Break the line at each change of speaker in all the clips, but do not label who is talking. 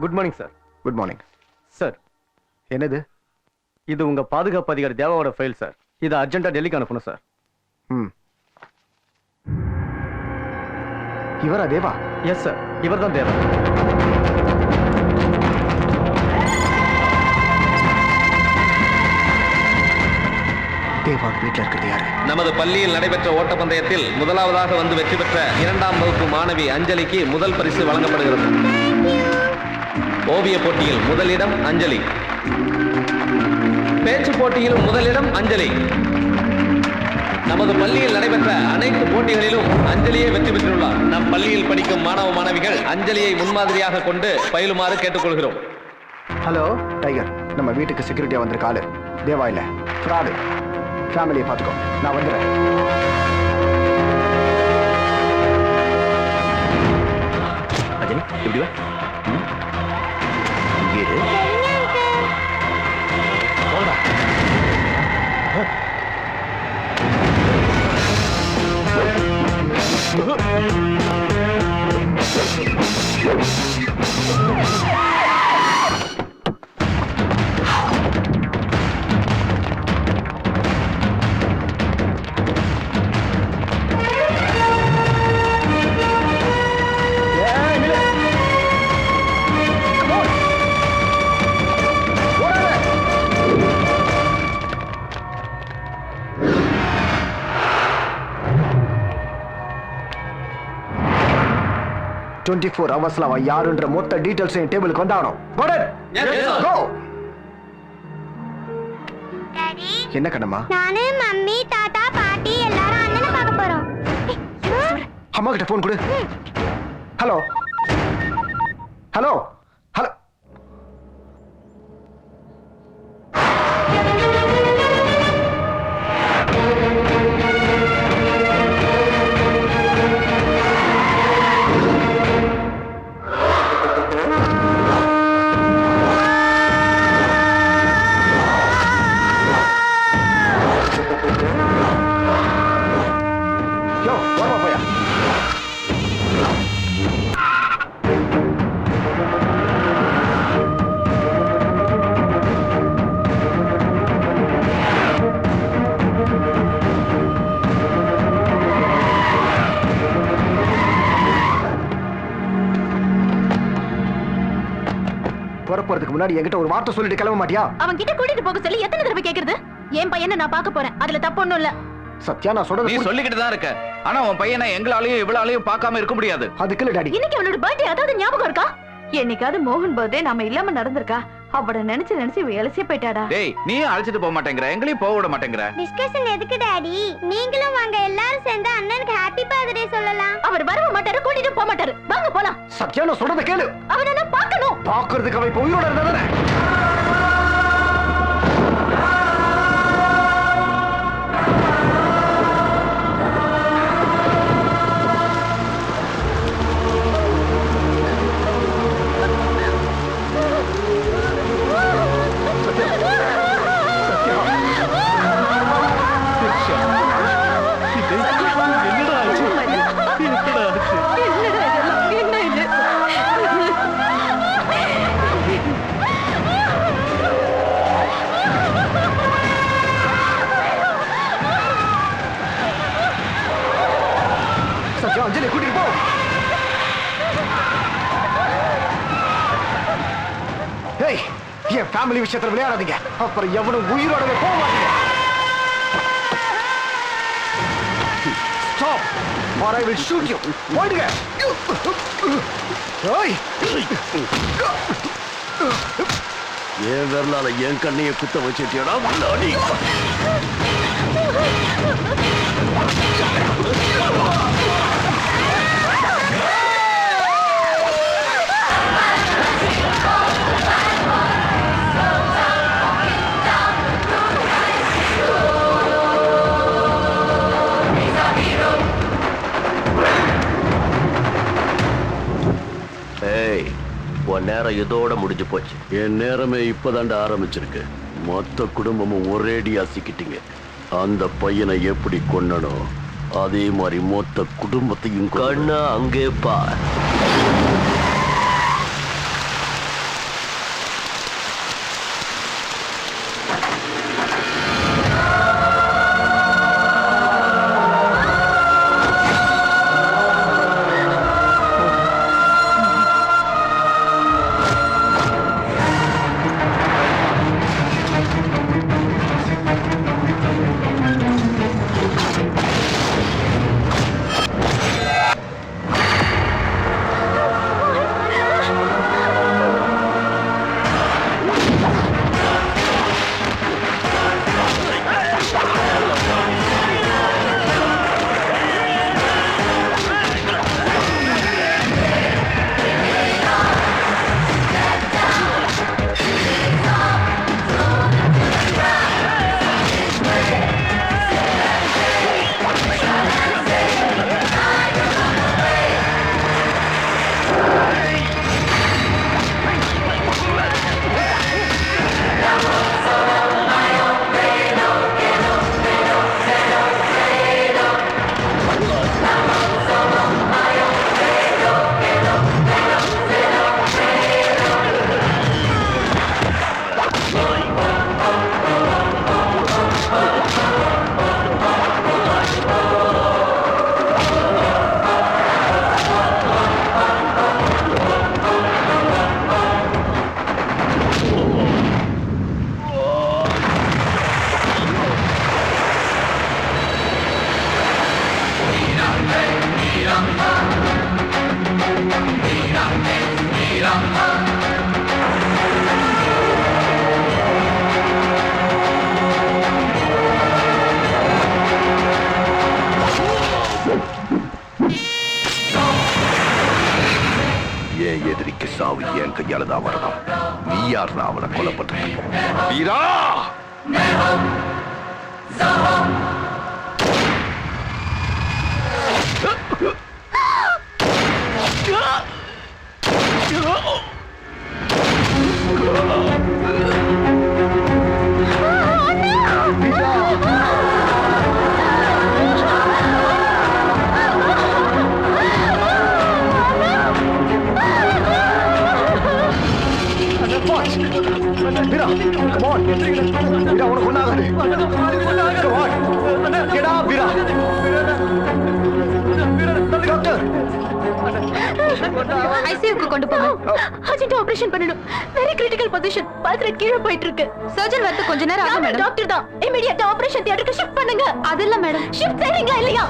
Good morning sir.
Good morning
sir,
என்னது?
இது உங்க பாதுகாப்பு அதிகாரி தேவாவோட ஃபைல் சார். இதை அர்ஜென்ட்டா டெல்லிக்கு அனுப்பணும் சார்.
ம். இவரா தேவா?
எஸ் சார், இவர் தான் தேவா.
தேவா வீட்டில் இருக்கிறது யாரு?
நமது பள்ளியில் நடைபெற்ற ஓட்டப்பந்தயத்தில் முதலாவதாக வந்து வெற்றி பெற்ற 2ஆம் வகுப்பு மாணவி அஞ்சலிக்கு முதல் பரிசு வழங்கப்படுகிறது. ஓவிய போட்டியில் முதலிடம் அஞ்சலி. பேச்சு போட்டியில் முதலிடம் அஞ்சலி. நமது பள்ளியில் நடைபெற்ற அனைத்து போட்டிகளிலும் அஞ்சலியே வெற்றி பெற்றுள்ளார். நம் பள்ளியில் படிக்கும் மாணவ மாணவிகள் அஞ்சலியை முன்மாதிரியாக கொண்டு பயிலுமாறு கேட்டுக்கொள்கிறோம்.
ஹலோ டைகர், நம்ம வீட்டுக்கு செக்யூரிட்டியா வந்திருக்க ஆளு தேவா இல்ல, ஃப்ராடு. ஃபேமிலியை பார்த்துக்கோ, நான் வந்துடுறேன்.
அஜய், எப்படி வா? இங்கே இரு. போடா.
ஹவர்ஸ்ல அவன் யாருன்ற மொத்த டீடைல்ஸ் டேபிளுக்கு வந்தாகணும். என்ன கண்ணம்மா?
நானு மம்மி தாத்தா பாட்டி எல்லாரும் அண்ணனை பார்க்க போறோம்.
அம்மா கிட்ட போன் கொடு. Hello hello hello. போறதுக்கு முன்னாடி என்கிட்ட ஒரு வார்த்தை சொல்லிட்டு கிளம்ப மாட்டியா?
அவன் கிட்ட கூட்டிட்டு போக சொல்லி எத்தனை தடவை கேக்குறது? என் பையனை நான் பார்க்க போறேன், அதுல தப்பு ஒண்ணும் இல்ல.
சத்யா, நான் சொல்றது
நீ சொல்லிக்கிட்டு தான் இருக்க. ஆனா உன் பையனை எங்களாலையும் இவளாலையும் பார்க்காம இருக்க முடியாது.
அதுக்கு இல்ல டாடி.
இன்னைக்கு அவனோட பர்த்டே, அதாவது ஞாபகம் இருக்கா? என்னைக்காவது மோகன் பர்த்டே நாம இல்லாம நடந்திருக்கா? அவட நினைச்சு வேலைசே போயிட்டாடா.
டேய், நீ அழைச்சிட்டு போக மாட்டேங்கற, எங்களையும் போக விட மாட்டேங்கற.
டிஸ்கஷன் எதுக்கு டாடி? நீங்களும் வாங்க, எல்லாரும் சேர்ந்து அண்ணனுக்கு ஹாப்பி பர்த்டே சொல்லலாம்.
அவர் வரவே மாட்டாரு, கூட்டிட்டு போக மாட்டாரு. வாங்க போலாம்.
சத்யா, நான் சொல்றத கேளு.
அவனை நான் பார்க்கணும்.
பார்க்கிறதுக்கு அவன் உயிரோட இருந்தானே. அஞ்சலி கூட்டிட்டு போ. ஏய், என் ஃபேமிலி விஷயத்துல விளையாடாதீங்க, அப்புறம் எவனும் உயிரோடவே போக மாட்டீங்க. Stop or I will shoot you. போடுங்க. ஏய்,
ஏன் வரலால என் கண்ணையை குத்த வச்சிட்டியடா முன்னாடி. நேரம் இதோட முடிஞ்சு போச்சு. என் நேரமே இப்பதாண்ட ஆரம்பிச்சிருக்கு. மொத்த குடும்பமும் ஒரேடியா சிக்கிட்டீங்க. அந்த பையனை எப்படி கொன்னனோ அதே மாதிரி மொத்த குடும்பத்தையும் கண்ணா அங்கே பார்.
என் எதிரிக்கு சாவு என் கையால தான் வரணும். நீ யார் அவனை கொலை பண்ற? வீரா!
வீரா, come on. வீரா, உனக்கு ஒண்ணாகாது. Come on. Get up, வீரா. டாக்டர்,
ஐசியூக்கு கொண்டு போங்க. அர்ஜென்ட் ஆபரேஷன் பண்ணனும். Very critical position. பல்ஸ் கீழ போயிட்டு இருக்கு. சர்ஜன் வந்து கொஞ்ச நேரம் ஆகும் மேடம். டாக்டர் தான். இமிடியேட்டா ஆபரேஷன் தியேட்டருக்கு ஷிஃப்ட் பண்ணுங்க. அதெல்லாம் மேடம். ஷிஃப்ட் செய்றீங்களா இல்லையா?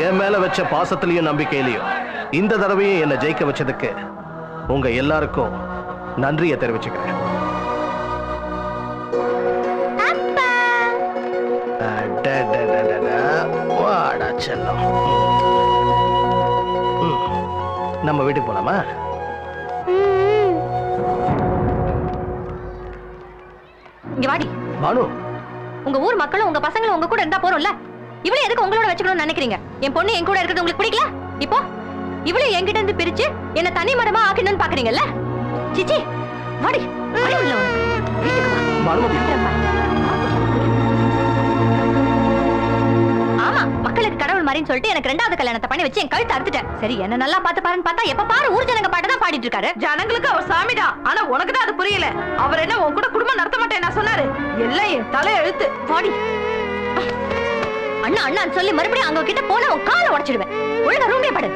என் மேல வச்ச பாசத்திலையும் நம்பிக்கையிலையும் இந்த தடவையும் என்னை ஜெயிக்க வச்சதுக்கு உங்க எல்லாருக்கும் நன்றியை தெரிவிச்சுக்கிறேன். வாடா செல்லம். நம்ம வீட்டுக்கு போலாமா?
இங்க வாடி.
பானு,
உங்க ஊர் மக்களும் உங்க பசங்களும் உங்க கூட இருந்தா போறோம்ல. இவளே எதுக்கு உங்களோட வச்சுக்கணும்னு நினைக்கிறீங்க? என் பொண்ணு என் கூட இருக்கிறது உங்களுக்கு பிடிக்கல? இப்போ இவளே என்கிட்ட இருந்து பிரிச்சு என்ன தனி மரமா ஆக்கணும்னு பாக்குறீங்கல்ல? சிச்சி, வாடி. வாடி உள்ள வா. வீட்டுக்கு வா.
பானுமதி.
ஆமா, மக்களுக்கு கடவுள் மாதிரின்னு சொல்லிட்டு எனக்கு ரெண்டாவது கல்யாணத்தை பண்ணி வச்சு என் கழுத்தை அறுத்துட்டேன். சரி, என்ன நல்லா பாத்து பாருன்னு பார்த்தா எப்ப பாரு ஊர் ஜனங்க பாட்டு தான் பாடிட்டு இருக்காரு. ஜனங்களுக்கு அவர் சாமிதான். ஆனா உனக்கு தான் அது புரியல. அவர் என்ன உன் கூட குடும்பம் நடத்த மாட்டேன் நான் சொன்னாரு. எல்லாம் என் தலை எழுத்து. வாடி. அண்ணா அண்ணான்னு சொல்லி மறுபடியும் அவங்க கிட்ட போன உன் காலை உடைச்சிடுவேன். ஒழுங்கா ரூம்லயே படு.